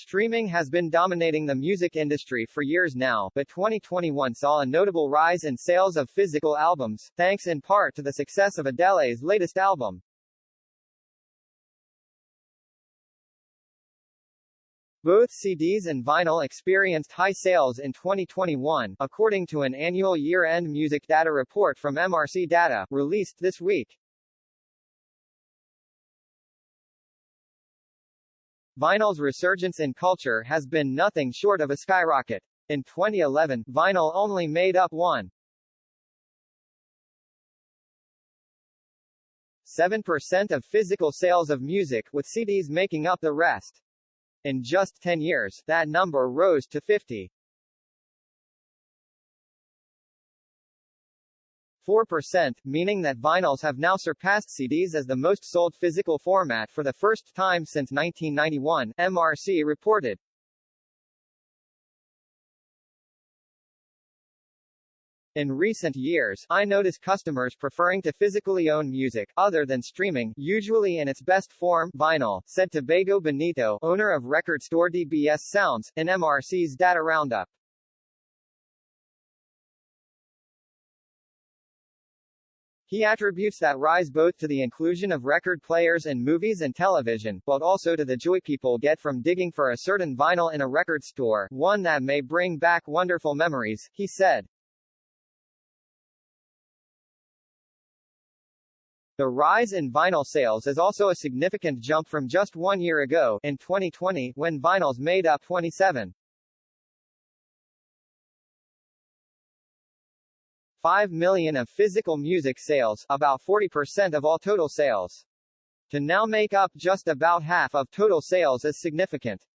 Streaming has been dominating the music industry for years now, but 2021 saw a notable rise in sales of physical albums, thanks in part to the success of Adele's latest album. Both CDs and vinyl experienced high sales in 2021, according to an annual year-end music data report from MRC Data, released this week. Vinyl's resurgence in culture has been nothing short of a skyrocket. In 2011, vinyl only made up 1.7% of physical sales of music, with CDs making up the rest. In just 10 years, that number rose to 54%, meaning that vinyls have now surpassed CDs as the most sold physical format for the first time since 1991, MRC reported. In recent years, I notice customers preferring to physically own music, other than streaming, usually in its best form, vinyl, said Tobago Benito, owner of record store DBS Sounds, in MRC's data roundup. He attributes that rise both to the inclusion of record players in movies and television, but also to the joy people get from digging for a certain vinyl in a record store, one that may bring back wonderful memories, he said. The rise in vinyl sales is also a significant jump from just 1 year ago, in 2020, when vinyls made up 27.5 million of physical music sales, about 40% of all total sales. To now make up just about half of total sales is significant.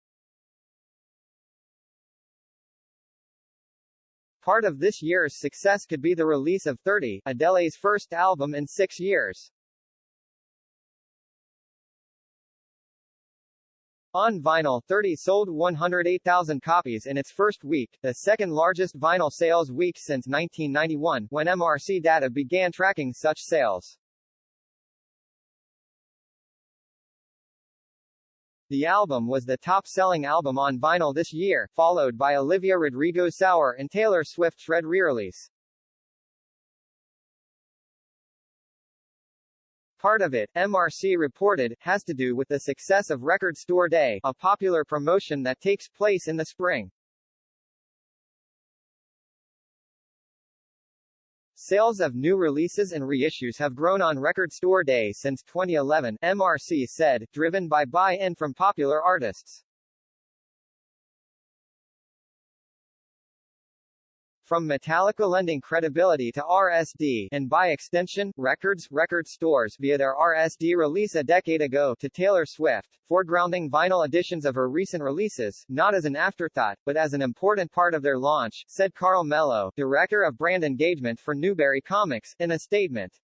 Part of this year's success could be the release of 30, Adele's first album in 6 years. On vinyl, 30 sold 108,000 copies in its first week, the second largest vinyl sales week since 1991, when MRC Data began tracking such sales. The album was the top-selling album on vinyl this year, followed by Olivia Rodrigo's Sour and Taylor Swift's Red re-release. Part of it, MRC reported, has to do with the success of Record Store Day, a popular promotion that takes place in the spring. Sales of new releases and reissues have grown on Record Store Day since 2011, MRC said, driven by buy-in from popular artists. From Metallica lending credibility to RSD, and by extension, record stores via their RSD release a decade ago, to Taylor Swift, foregrounding vinyl editions of her recent releases, not as an afterthought, but as an important part of their launch, said Carl Mello, director of brand engagement for Newbury Comics, in a statement.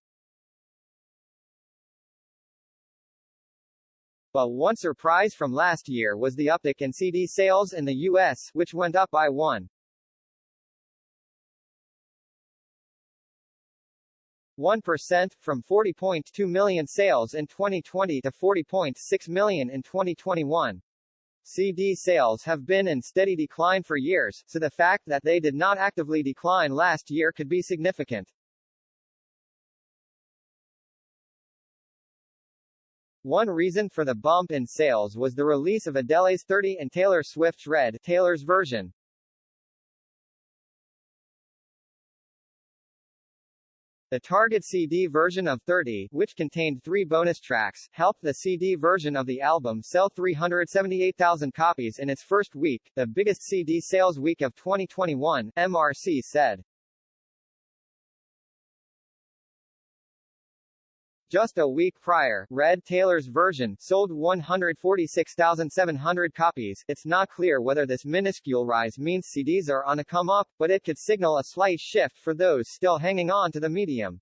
But one surprise from last year was the uptick in CD sales in the U.S., which went up by 1%, from 40.2 million sales in 2020 to 40.6 million in 2021. CD sales have been in steady decline for years, so the fact that they did not actively decline last year could be significant. One reason for the bump in sales was the release of Adele's 30 and Taylor Swift's Red, Taylor's version. The Target CD version of 30, which contained 3 bonus tracks, helped the CD version of the album sell 378,000 copies in its first week, the biggest CD sales week of 2021, MRC said. Just a week prior, Red, Taylor's version, sold 146,700 copies. It's not clear whether this minuscule rise means CDs are on a come-up, but it could signal a slight shift for those still hanging on to the medium.